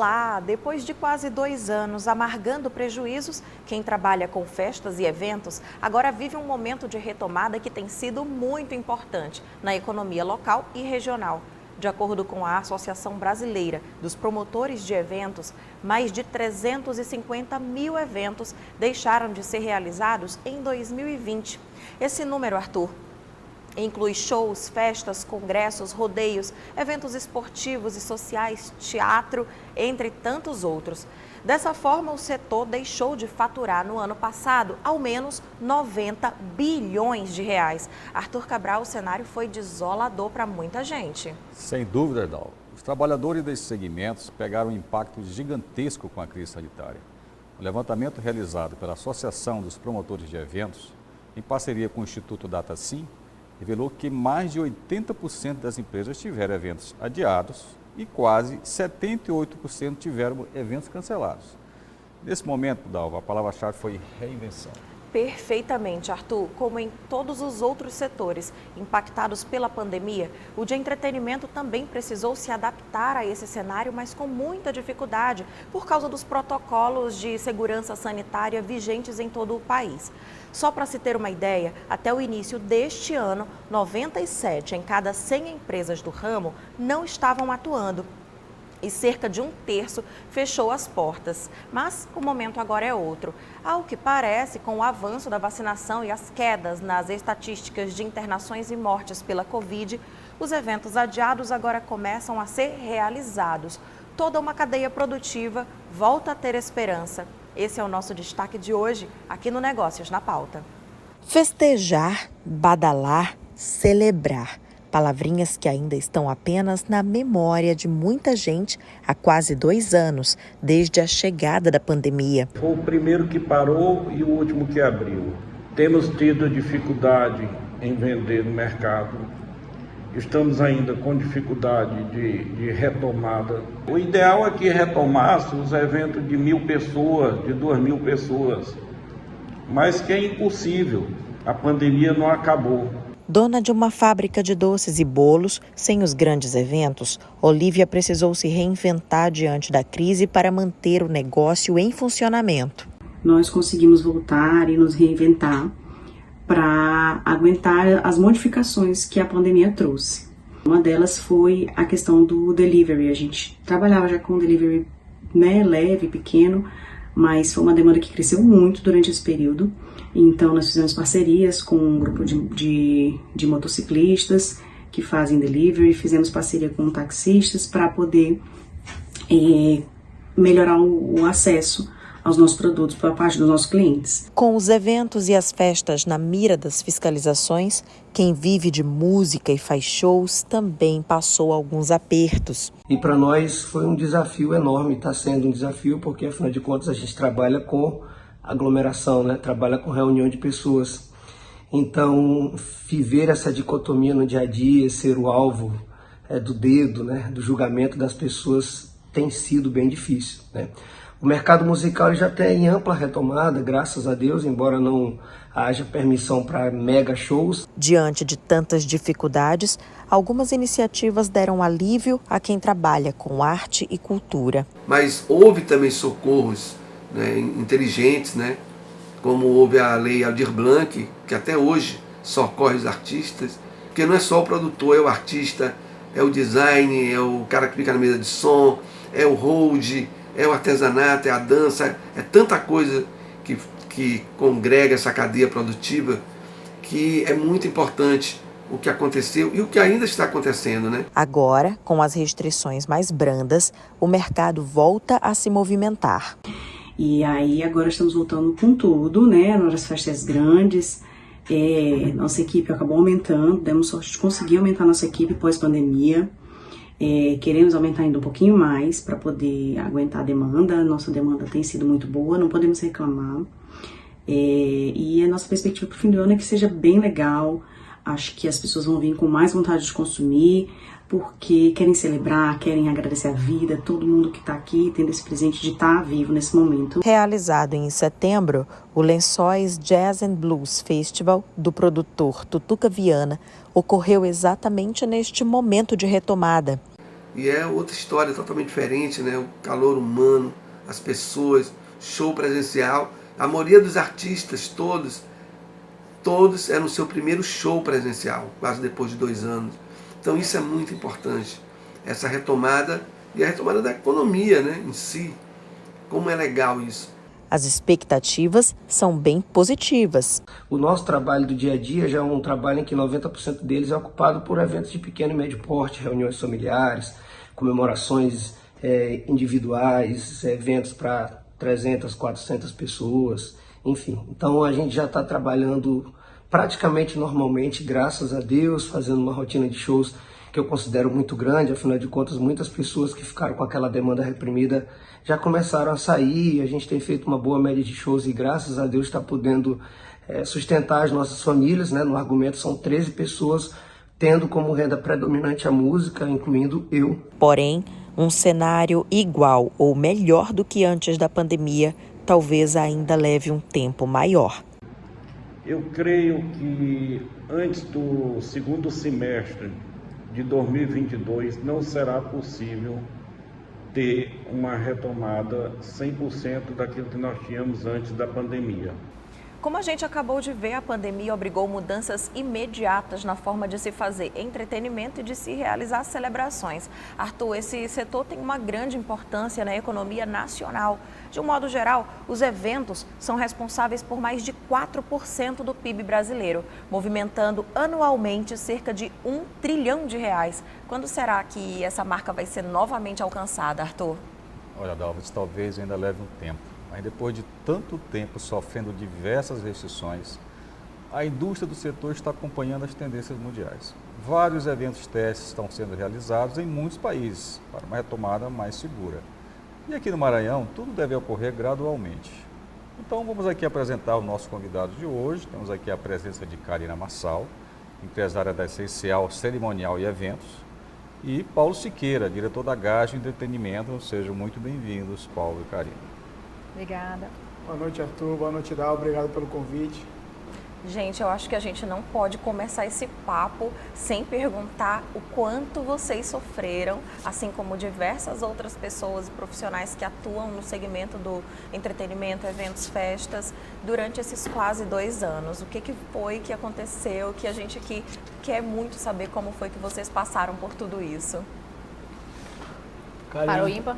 Olá! Depois de quase 2 anos amargando prejuízos, quem trabalha com festas e eventos agora vive um momento de retomada que tem sido muito importante na economia local e regional. De acordo com a Associação Brasileira dos Promotores de Eventos, mais de 350 mil eventos deixaram de ser realizados em 2020. Esse número, Arthur, inclui shows, festas, congressos, rodeios, eventos esportivos e sociais, teatro, entre tantos outros. Dessa forma, o setor deixou de faturar no ano passado ao menos 90 bilhões de reais. Arthur Cabral, o cenário foi desolador para muita gente. Sem dúvida, Erdal. Os trabalhadores desses segmentos pegaram um impacto gigantesco com a crise sanitária. O levantamento realizado pela Associação dos Promotores de Eventos, em parceria com o Instituto DataSim, revelou que mais de 80% das empresas tiveram eventos adiados e quase 78% tiveram eventos cancelados. Nesse momento, Dalva, a palavra-chave foi reinvenção. Perfeitamente, Arthur. Como em todos os outros setores impactados pela pandemia, o de entretenimento também precisou se adaptar a esse cenário, mas com muita dificuldade, por causa dos protocolos de segurança sanitária vigentes em todo o país. Só para se ter uma ideia, até o início deste ano, 97 em cada 100 empresas do ramo não estavam atuando. E cerca de 1/3 fechou as portas. Mas o momento agora é outro. Ao que parece, com o avanço da vacinação e as quedas nas estatísticas de internações e mortes pela Covid, os eventos adiados agora começam a ser realizados. Toda uma cadeia produtiva volta a ter esperança. Esse é o nosso destaque de hoje, aqui no Negócios na Pauta. Festejar, badalar, celebrar. Palavrinhas que ainda estão apenas na memória de muita gente há quase 2 anos, desde a chegada da pandemia. Foi o primeiro que parou e o último que abriu. Temos tido dificuldade em vender no mercado. Estamos ainda com dificuldade de retomada. O ideal é que retomasse os eventos de 1.000 pessoas, de 2.000 pessoas. Mas que é impossível. A pandemia não acabou. Dona de uma fábrica de doces e bolos, sem os grandes eventos, Olívia precisou se reinventar diante da crise para manter o negócio em funcionamento. Nós conseguimos voltar e nos reinventar para aguentar as modificações que a pandemia trouxe. Uma delas foi a questão do delivery. A gente trabalhava já com delivery, leve, pequeno, mas foi uma demanda que cresceu muito durante esse período. Então, nós fizemos parcerias com um grupo de motociclistas que fazem delivery, fizemos parceria com taxistas para poder melhorar o acesso aos nossos produtos por parte dos nossos clientes. Com os eventos e as festas na mira das fiscalizações, quem vive de música e faz shows também passou alguns apertos. E para nós foi um desafio enorme, está sendo um desafio porque, afinal de contas, a gente trabalha com aglomeração, trabalha com reunião de pessoas. Então, viver essa dicotomia no dia a dia, ser o alvo do dedo, do julgamento das pessoas, tem sido bem difícil. O mercado musical já está em ampla retomada, graças a Deus, embora não haja permissão para mega shows. Diante de tantas dificuldades, algumas iniciativas deram alívio a quem trabalha com arte e cultura. Mas houve também socorros inteligentes, como houve a Lei Aldir Blanc, que até hoje socorre os artistas, porque não é só o produtor, é o artista, é o design, é o cara que fica na mesa de som, é o hold, é o artesanato, é a dança, é tanta coisa que congrega essa cadeia produtiva que é muito importante o que aconteceu e o que ainda está acontecendo. Agora, com as restrições mais brandas, o mercado volta a se movimentar. E aí agora estamos voltando com tudo, nas festas grandes. Nossa equipe acabou aumentando, demos sorte de conseguir aumentar nossa equipe pós-pandemia. Queremos aumentar ainda um pouquinho mais para poder aguentar a demanda. Nossa demanda tem sido muito boa, não podemos reclamar. E a nossa perspectiva para o fim do ano é que seja bem legal. Acho que as pessoas vão vir com mais vontade de consumir, porque querem celebrar, querem agradecer a vida, todo mundo que está aqui tendo esse presente de estar vivo nesse momento. Realizado em setembro, o Lençóis Jazz and Blues Festival do produtor Tutuca Viana ocorreu exatamente neste momento de retomada. e é outra história totalmente diferente, né? O calor humano, as pessoas, show presencial. A maioria dos artistas, todos eram o seu primeiro show presencial, quase depois de 2 anos. Então isso é muito importante, essa retomada e a retomada da economia, né, em si. Como é legal isso. As expectativas são bem positivas. O nosso trabalho do dia a dia já é um trabalho em que 90% deles é ocupado por eventos de pequeno e médio porte, reuniões familiares, comemorações individuais, eventos para 300, 400 pessoas, enfim. Então a gente já está trabalhando praticamente normalmente, graças a Deus, fazendo uma rotina de shows que eu considero muito grande. Afinal de contas, muitas pessoas que ficaram com aquela demanda reprimida já começaram a sair. A gente tem feito uma boa média de shows e graças a Deus está podendo sustentar as nossas famílias, né? No argumento são 13 pessoas tendo como renda predominante a música, incluindo eu. Porém, um cenário igual ou melhor do que antes da pandemia talvez ainda leve um tempo maior. Eu creio que antes do segundo semestre de 2022 não será possível ter uma retomada 100% daquilo que nós tínhamos antes da pandemia. Como a gente acabou de ver, a pandemia obrigou mudanças imediatas na forma de se fazer entretenimento e de se realizar celebrações. Arthur, esse setor tem uma grande importância na economia nacional. De um modo geral, os eventos são responsáveis por mais de 4% do PIB brasileiro, movimentando anualmente cerca de R$1 trilhão. Quando será que essa marca vai ser novamente alcançada, Arthur? Olha, Dalvis, talvez ainda leve um tempo. Mas depois de tanto tempo sofrendo diversas restrições, a indústria do setor está acompanhando as tendências mundiais. Vários eventos testes estão sendo realizados em muitos países para uma retomada mais segura. E aqui no Maranhão, tudo deve ocorrer gradualmente. Então vamos aqui apresentar o nosso convidado de hoje. Temos aqui a presença de Karina Massal, empresária da Essencial Cerimonial e Eventos, e Paulo Siqueira, diretor da Gage Entretenimento. Sejam muito bem-vindos, Paulo e Karina. Obrigada. Boa noite, Arthur. Boa noite, Dal. Obrigado pelo convite. Gente, eu acho que a gente não pode começar esse papo sem perguntar o quanto vocês sofreram, assim como diversas outras pessoas e profissionais que atuam no segmento do entretenimento, eventos, festas, durante esses quase 2 anos. O que foi que aconteceu, que a gente aqui quer muito saber como foi que vocês passaram por tudo isso. Para o ímpar.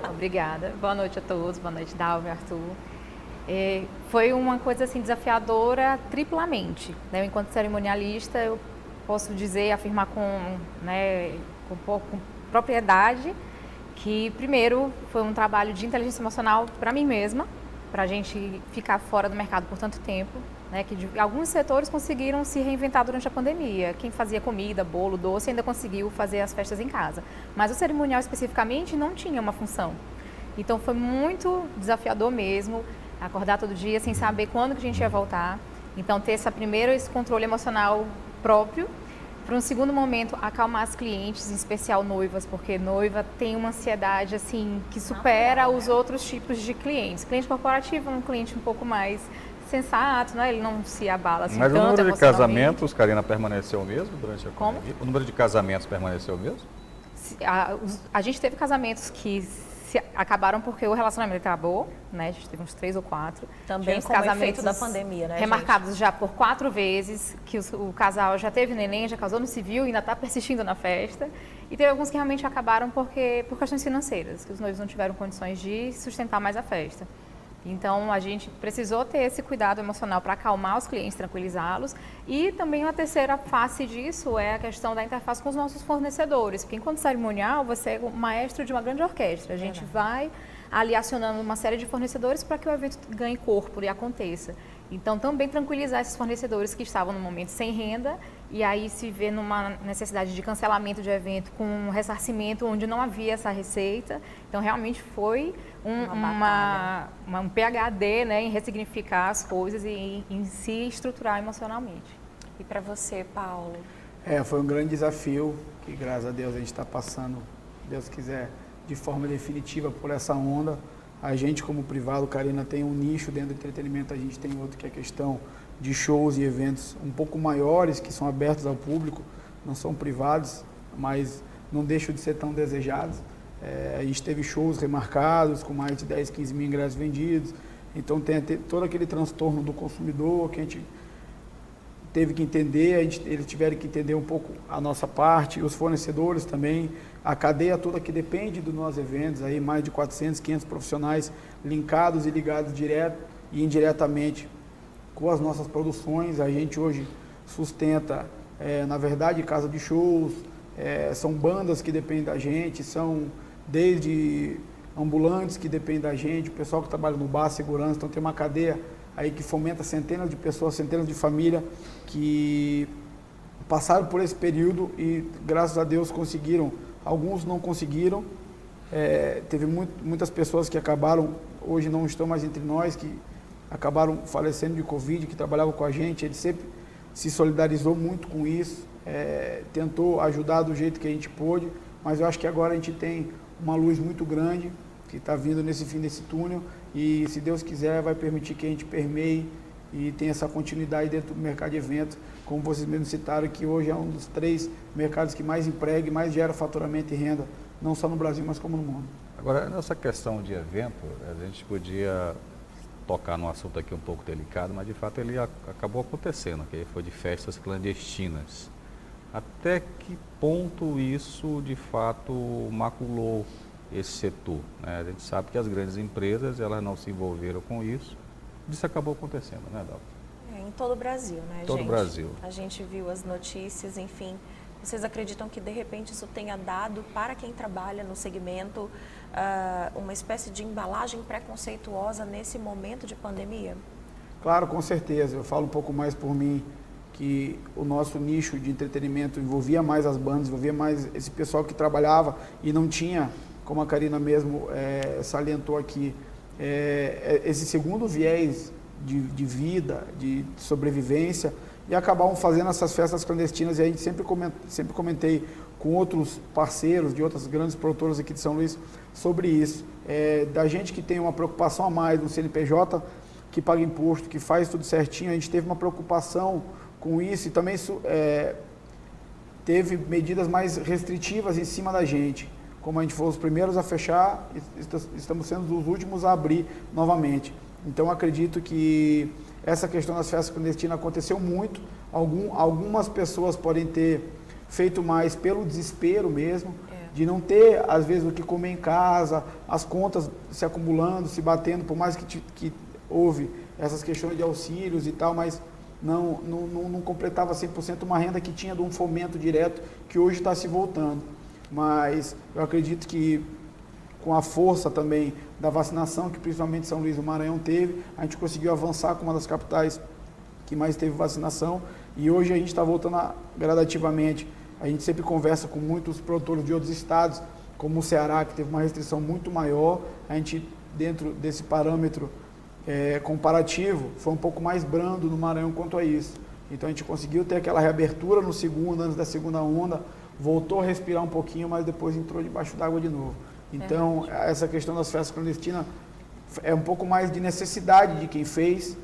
Obrigada. Boa noite a todos. Boa noite, Dalva e Arthur. Foi uma coisa assim desafiadora triplamente. Né? Enquanto cerimonialista, eu posso dizer, afirmar com propriedade que, primeiro, foi um trabalho de inteligência emocional para mim mesma, para a gente ficar fora do mercado por tanto tempo. Né, que alguns setores conseguiram se reinventar durante a pandemia. Quem fazia comida, bolo, doce, ainda conseguiu fazer as festas em casa. Mas o cerimonial especificamente não tinha uma função. Então foi muito desafiador mesmo, acordar todo dia sem saber quando que a gente ia voltar. Então ter esse controle emocional próprio. Para um segundo momento, acalmar as clientes, em especial noivas, porque noiva tem uma ansiedade assim que supera os outros tipos de clientes. Cliente corporativo é um cliente um pouco mais sensato, né? Ele não se abala assim tanto. Mas o número de casamentos, Karina, permaneceu o mesmo durante a pandemia? O número de casamentos permaneceu o mesmo? A gente teve casamentos que acabaram porque o relacionamento acabou, né? A gente teve uns 3 ou 4. Também como efeito da pandemia, né, remarcados gente? Já por 4 vezes, que o casal já teve neném, já casou no civil e ainda está persistindo na festa. E teve alguns que realmente acabaram por questões financeiras, que os noivos não tiveram condições de sustentar mais a festa. Então, a gente precisou ter esse cuidado emocional para acalmar os clientes, tranquilizá-los. E também uma terceira face disso é a questão da interface com os nossos fornecedores. Porque enquanto cerimonial, você é o maestro de uma grande orquestra. A gente vai ali acionando uma série de fornecedores para que o evento ganhe corpo e aconteça. Então, também tranquilizar esses fornecedores que estavam no momento sem renda e aí se vê numa necessidade de cancelamento de evento com um ressarcimento onde não havia essa receita. Então, realmente foi um PhD, né, em ressignificar as coisas e em se estruturar emocionalmente. E para você, Paulo? Foi um grande desafio que, graças a Deus, a gente está passando, se Deus quiser, de forma definitiva por essa onda. A gente, como privado, Karina, tem um nicho dentro do entretenimento, a gente tem outro que é a questão de shows e eventos um pouco maiores, que são abertos ao público, não são privados. mas não deixam de ser tão desejados. A gente teve shows remarcados com mais de 10, 15 mil ingressos vendidos. Então tem todo aquele transtorno do consumidor que a gente teve que entender, eles tiveram que entender um pouco a nossa parte, os fornecedores também, a cadeia toda que depende dos nossos eventos, aí mais de 400, 500 profissionais linkados e ligados direto e indiretamente com as nossas produções. A gente hoje sustenta, na verdade, casa de shows, são bandas que dependem da gente, são desde ambulantes que dependem da gente, o pessoal que trabalha no bar, segurança, então tem uma cadeia aí que fomenta centenas de pessoas, centenas de famílias que passaram por esse período e, graças a Deus, conseguiram. Alguns não conseguiram. Teve muitas pessoas que acabaram, hoje não estão mais entre nós, que acabaram falecendo de Covid, que trabalhavam com a gente. Ele sempre se solidarizou muito com isso, tentou ajudar do jeito que a gente pôde, mas eu acho que agora a gente tem uma luz muito grande que está vindo nesse fim desse túnel e, se Deus quiser, vai permitir que a gente permeie e tenha essa continuidade dentro do mercado de eventos, como vocês mesmos citaram, que hoje é um dos 3 mercados que mais emprega e mais gera faturamento e renda, não só no Brasil, mas como no mundo. Agora, nessa questão de evento, a gente podia tocar num assunto aqui um pouco delicado, mas de fato ele acabou acontecendo, que foi de festas clandestinas. Até que ponto isso de fato maculou esse setor, né? A gente sabe que as grandes empresas, elas não se envolveram com isso. Isso acabou acontecendo, né, Dalva? Em todo o Brasil, né, gente? Todo o Brasil. A gente viu as notícias, enfim. Vocês acreditam que, de repente, isso tenha dado para quem trabalha no segmento uma espécie de embalagem preconceituosa nesse momento de pandemia? Claro, com certeza. Eu falo um pouco mais por mim, que o nosso nicho de entretenimento envolvia mais as bandas, envolvia mais esse pessoal que trabalhava e não tinha, como a Karina mesmo salientou aqui, esse segundo viés de vida, de sobrevivência, e acabavam fazendo essas festas clandestinas. E a gente sempre comentei com outros parceiros de outras grandes produtoras aqui de São Luís sobre isso, da gente que tem uma preocupação a mais no CNPJ, que paga imposto, que faz tudo certinho. A gente teve uma preocupação com isso e também teve medidas mais restritivas em cima da gente. Como a gente foi os primeiros a fechar, estamos sendo os últimos a abrir novamente. Então, acredito que essa questão das festas clandestinas aconteceu muito. Algumas pessoas podem ter feito mais pelo desespero mesmo, de não ter, às vezes, o que comer em casa, as contas se acumulando, se batendo, por mais que houve essas questões de auxílios e tal, mas não completava 100% uma renda que tinha de um fomento direto, que hoje está se voltando. Mas eu acredito que com a força também da vacinação, que principalmente São Luís do Maranhão teve, a gente conseguiu avançar com uma das capitais que mais teve vacinação, e hoje a gente está voltando gradativamente. A gente sempre conversa com muitos produtores de outros estados, como o Ceará, que teve uma restrição muito maior. A gente, dentro desse parâmetro comparativo, foi um pouco mais brando no Maranhão quanto a isso. Então a gente conseguiu ter aquela reabertura no segundo, antes da segunda onda, voltou a respirar um pouquinho, mas depois entrou debaixo d'água de novo. Então, essa questão das festas clandestinas é um pouco mais de necessidade de quem fez.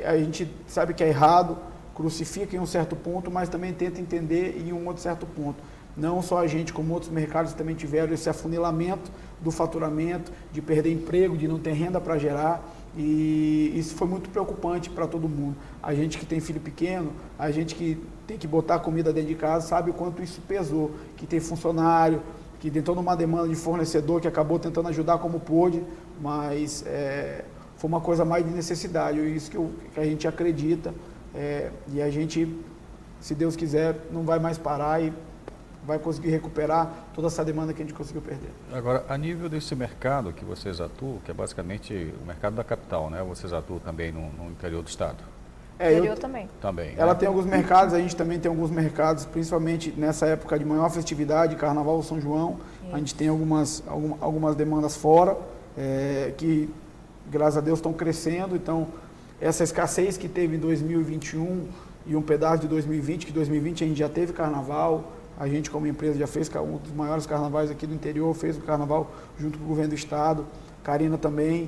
A gente sabe que é errado, crucifica em um certo ponto, mas também tenta entender em um outro certo ponto. Não só a gente, como outros mercados também tiveram esse afunilamento do faturamento, de perder emprego, de não ter renda para gerar. E isso foi muito preocupante para todo mundo. A gente que tem filho pequeno, a gente que tem que botar comida dentro de casa, sabe o quanto isso pesou. Que tem funcionário, que tem toda uma demanda de fornecedor, que acabou tentando ajudar como pôde, mas foi uma coisa mais de necessidade. Isso que a gente acredita, e a gente, se Deus quiser, não vai mais parar e vai conseguir recuperar toda essa demanda que a gente conseguiu perder. Agora, a nível desse mercado que vocês atuam, que é basicamente o mercado da capital, né? Vocês atuam também no interior do estado? Interior também. Também. Ela tem alguns mercados, a gente também tem alguns mercados, principalmente nessa época de maior festividade, Carnaval, São João. A gente tem algumas demandas fora, que, graças a Deus, estão crescendo. Então, essa escassez que teve em 2021 e um pedaço de 2020, que 2020 a gente já teve Carnaval. A gente, como empresa, já fez um dos maiores carnavais aqui do interior, fez o carnaval junto com o governo do estado. Karina também,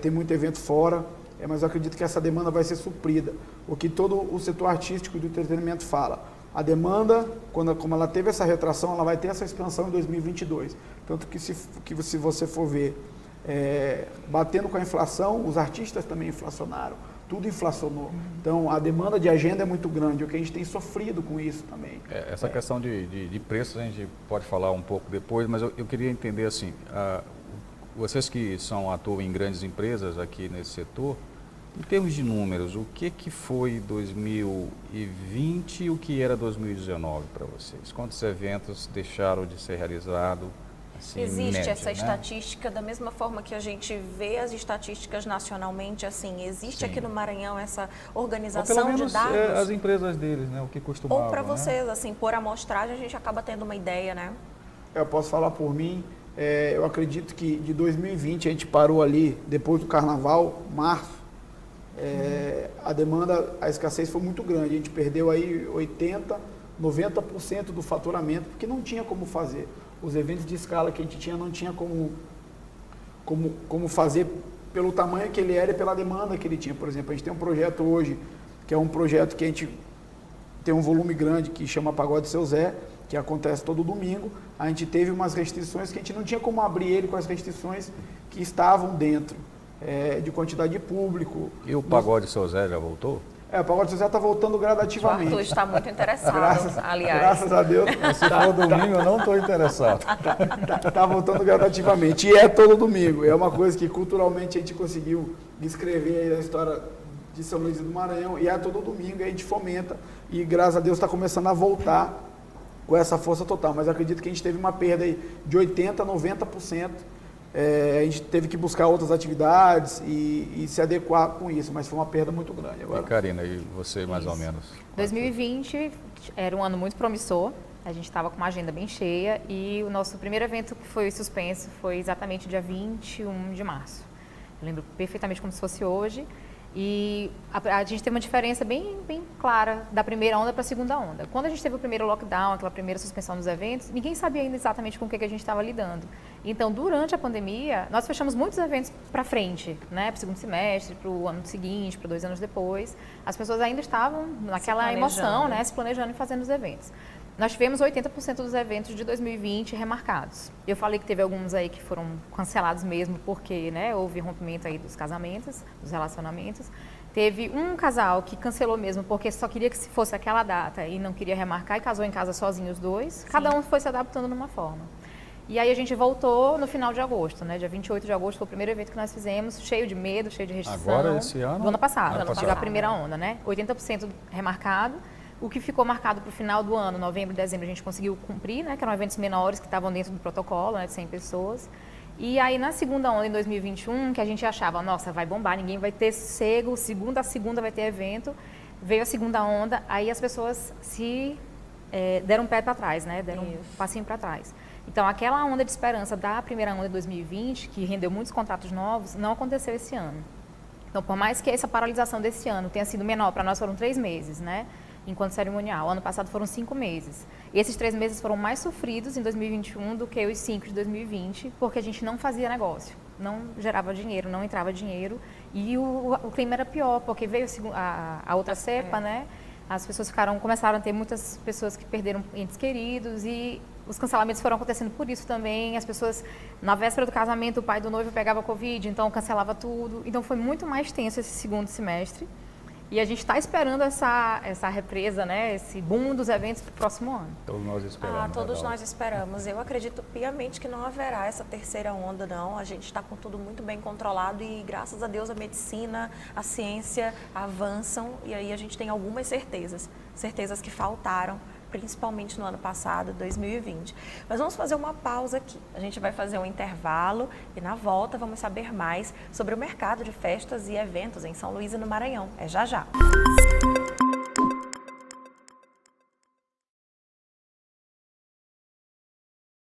tem muito evento fora, mas eu acredito que essa demanda vai ser suprida. O que todo o setor artístico e do entretenimento fala. A demanda, como ela teve essa retração, ela vai ter essa expansão em 2022. Tanto que se você for ver, batendo com a inflação, os artistas também inflacionaram, tudo inflacionou. Então, a demanda de agenda é muito grande, o que a gente tem sofrido com isso também. Essa questão de preços a gente pode falar um pouco depois, mas eu queria entender assim, vocês que atuam em grandes empresas aqui nesse setor, em termos de números, o que foi 2020 e o que era 2019 para vocês? Quantos eventos deixaram de ser realizados? Assim, existe média, essa estatística, da mesma forma que a gente vê as estatísticas nacionalmente, assim, existe aqui no Maranhão essa organização ou pelo menos, de dados? as empresas deles, né? O que costumavam, ou para né? vocês, assim, por amostragem a gente acaba tendo uma ideia, né? Eu posso falar por mim, eu acredito que de 2020 a gente parou ali, depois do Carnaval, março, a demanda, a escassez foi muito grande, a gente perdeu aí 80%, 90% do faturamento, porque não tinha como fazer. Os eventos de escala que a gente tinha, não tinha como fazer pelo tamanho que ele era e pela demanda que ele tinha. Por exemplo, a gente tem um projeto hoje, que é um projeto que a gente tem um volume grande, que chama Pagode Seu Zé, que acontece todo domingo. A gente teve umas restrições que a gente não tinha como abrir ele com as restrições que estavam dentro, de quantidade de público. E o Pagode Seu Zé já voltou? O Pagode Seu Zé está voltando gradativamente. O Arthur está muito interessado, aliás. Graças a Deus. Se for domingo, eu não estou interessado. Tá voltando gradativamente. E é todo domingo. É uma coisa que culturalmente a gente conseguiu descrever aí a história de São Luís do Maranhão. E é todo domingo, a gente fomenta. E graças a Deus está começando a voltar com essa força total. Mas eu acredito que a gente teve uma perda aí de 80%, 90%. A gente teve que buscar outras atividades e se adequar com isso, mas foi uma perda muito grande. Agora. E Karina, e você mais ou menos? 2020 era um ano muito promissor, a gente estava com uma agenda bem cheia e o nosso primeiro evento que foi suspenso foi exatamente dia 21 de março. Eu lembro perfeitamente como se fosse hoje. E a gente teve uma diferença bem clara da primeira onda para a segunda onda. Quando a gente teve o primeiro lockdown, aquela primeira suspensão dos eventos, ninguém sabia ainda exatamente com o que a gente estava lidando. Então, durante a pandemia, nós fechamos muitos eventos para frente, né? Para o segundo semestre, para o ano seguinte, para 2 anos depois. As pessoas ainda estavam naquela emoção, né? Se planejando e fazendo os eventos. Nós tivemos 80% dos eventos de 2020 remarcados. Eu falei que teve alguns aí que foram cancelados mesmo porque, né, houve rompimento aí dos casamentos, dos relacionamentos. Teve um casal que cancelou mesmo porque só queria que se fosse aquela data e não queria remarcar e casou em casa sozinho os dois. Sim. Cada um foi se adaptando numa forma. E aí a gente voltou no final de agosto, né? Dia 28 de agosto foi o primeiro evento que nós fizemos, cheio de medo, cheio de restrição. Agora, esse ano? Do ano passado, a primeira onda, né? 80% remarcado. O que ficou marcado para o final do ano, novembro e dezembro, a gente conseguiu cumprir, né? Que eram eventos menores que estavam dentro do protocolo, né? De 100 pessoas. E aí, na segunda onda, em 2021, que a gente achava, nossa, vai bombar, ninguém vai ter sossego, segunda a segunda vai ter evento. Veio a segunda onda, aí as pessoas deram um pé para trás, né? Deram um passinho para trás. Então, aquela onda de esperança da primeira onda de 2020, que rendeu muitos contratos novos, não aconteceu esse ano. Então, por mais que essa paralisação desse ano tenha sido menor, para nós foram 3 meses, né? Enquanto cerimonial. Ano passado foram 5 meses. E esses 3 meses foram mais sofridos em 2021 do que os 5 de 2020, porque a gente não fazia negócio, não gerava dinheiro, não entrava dinheiro. E o clima era pior, porque veio a outra cepa, né? As pessoas começaram a ter muitas pessoas que perderam entes queridos e os cancelamentos foram acontecendo por isso também. As pessoas, na véspera do casamento, o pai do noivo pegava Covid, então cancelava tudo. Então foi muito mais tenso esse segundo semestre. E a gente está esperando essa represa, né, esse boom dos eventos para o próximo ano. Todos nós esperamos. Todos nós esperamos. Eu acredito piamente que não haverá essa terceira onda, não. A gente está com tudo muito bem controlado e, graças a Deus, a medicina, a ciência avançam. E aí a gente tem algumas certezas que faltaram, principalmente no ano passado, 2020. Mas vamos fazer uma pausa aqui. A gente vai fazer um intervalo e na volta vamos saber mais sobre o mercado de festas e eventos em São Luís e no Maranhão. É já já.